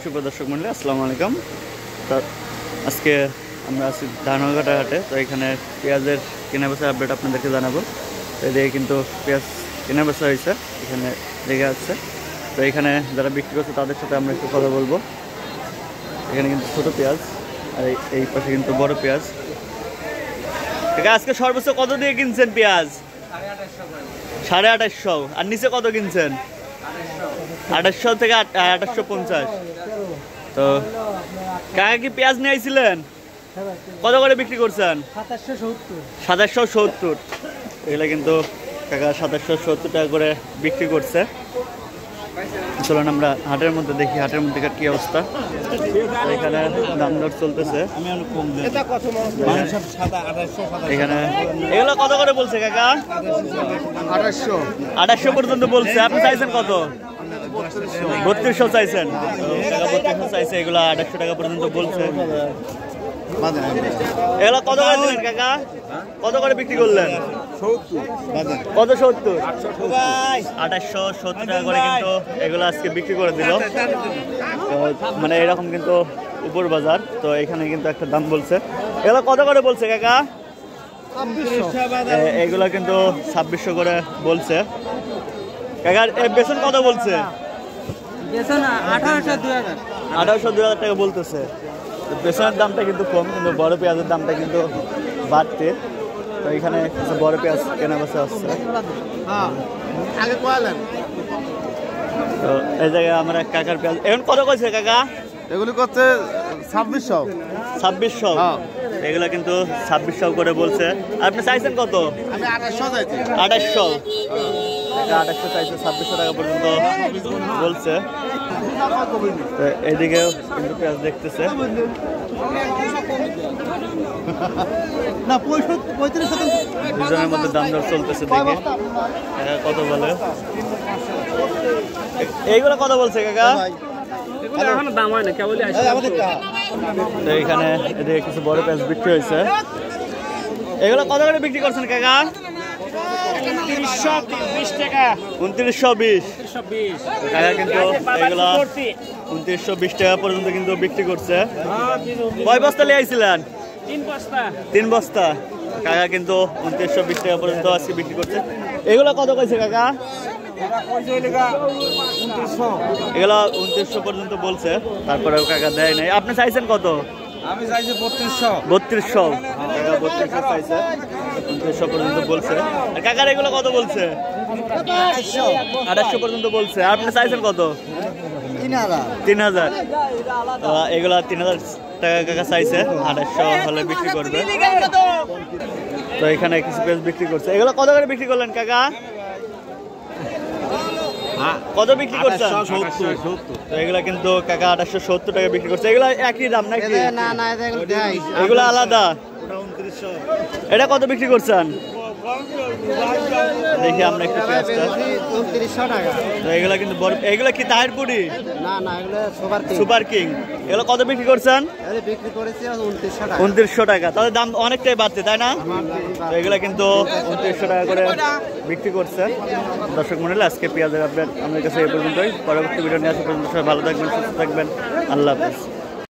সুপ্রিয় দর্শক মণ্ডলী, আসসালামু আলাইকুম। তো আজকে আমরা আছি ধানঘাটা হাটে। তো এখানে পেঁয়াজের কেনাবেচার আপডেট আপনাদেরকে জানাবো। তো এদিকে কিন্তু পেঁয়াজ কেনাবেচা হয়েছে, এখানে লেগে আছে। তো এখানে যারা বিক্রি করছে তাদের সাথে আমরা একটু কথা বলবো। এখানে কিন্তু ছোটো পেঁয়াজ আর এই পাশে কিন্তু বড় পেঁয়াজ। আজকে সর্বোচ্চ কত দিয়ে কিনছেন পেঁয়াজ? 2850। আর নিচে কত কিনছেন? 2800 থেকে 2850। তো কাকা কি পেঁয়াজ নিয়ে আইছিলেন? কত করে বিক্রি করছেন? 2770। এগুলো কিন্তু কাকা 2770 টাকা করে বিক্রি করছে। চলুন আমরা হাটের মধ্যে দেখি হাটের মধ্যে কি অবস্থা। এখানে দাম দর চলতেছে। এখানে এগুলো কত করে বলছে কাকা? 2800 পর্যন্ত বলছে। আপনি চাইছেন কত? 3200 চাইছেন। টাকা 3200 চাইছে। এগুলো 2800 টাকা পর্যন্ত বলছে। এগুলো কত করে দিলেন কাকা? কত করে বিক্রি করলেন? কত? 70। 2870 টাকা করে কিন্তু এগুলো আজকে বিক্রি করে দিল। মানে এরকম কিন্তু উপর বাজার। তো এখানে কিন্তু একটা দাম বলছে। এগুলো কত করে বলছে কাকা? এগুলো কিন্তু 2600 করে বলছে। কাকার বেতন কত বলছে? 1800-2000 টাকা বলতেছে। বেসনের দামটা কিন্তু কম, কিন্তু বড় পেঁয়াজের দামটা কিন্তু বাড়তে। তো এখানে কিছু বড় পেঁয়াজ কেনা বেচা হচ্ছে। তো এই জায়গায় আমরা কাকার পেঁয়াজ এখন কত কইছে কাকা? এগুলি করছে 2600। এগুলো কিন্তু 2600 করে বলছে। আপনি চাইছেন কত? আমি 2800 চাইছি। 2800 চাইছে। 2600 টাকা পর্যন্ত বলছে। এদিকেও কিন্তু পেঁয়াজ দেখতেছে। দুজনের মধ্যে দাম দর চলতেছে দেখে কত বলে। এইগুলো কত বলছে কাকা? তো এখানে এদিকে কিছু বড় পেঁয়াজ বিক্রি হয়েছে। এগুলো কত করে বিক্রি করছেন কাকা? 2920 টাকা কিন্তু এগুলা 2920 টাকা পর্যন্ত কিন্তু বিক্রি করছে। কয় বস্তা নিয়ে আইছিলেন? 3 বস্তা। কাকা কিন্তু 2920 টাকা পর্যন্ত আজকে বিক্রি করছে। এগুলো কত কইছে কাকা? এগুলো 2900 পর্যন্ত বলছে। তারপরেও কাকা দেয় নাই। আপনি চাইছেন কত? আমি চাইছি 3200। 3200 টাকা 3200 চাইছে। 2900 পর্যন্ত বলছে। আর কাকার এগুলো কত বলছে? 2800 পর্যন্ত বলছে। আপনি চাইছেন কত? 3000। এগুলা 3000 টাকা কাকা চাইছে। 2800 হলে বিক্রি করবে। তো এখানে কিছু পেঁয়াজ বিক্রি করছে। এগুলো কত করে বিক্রি করলেন কাকা? কত বিক্রি করছেন? 70। তো এগুলা কিন্তু কাকা 2870 টাকা বিক্রি করছে। এগুলা একই দাম নাকি? এগুলো আলাদা। এটা কত বিক্রি করছেন? দেখি আমরা একটু পেঁয়াজটা। 2900 টাকা। তো এগুলা কিন্তু এগুলা কি তাহিরপুরি? না, এগুলো সুপার কিং। এগুলো কত বিক্রি করছেন? বিক্রি করেছে 2900 টাকা। 2900 টাকা। তাহলে দাম অনেকটাই বাড়ছে, তাই না? তো এগুলা কিন্তু 2900 টাকা করে বিক্রি করছে। দর্শক মণ্ডলী, আজকে পেঁয়াজের আপডেট আমাদের কাছে এই পর্যন্তই। পরবর্তী ভিডিও নিয়ে আসা পর্যন্ত সবাই ভালো থাকবেন, সুস্থ থাকবেন। আল্লাহ হাফেজ।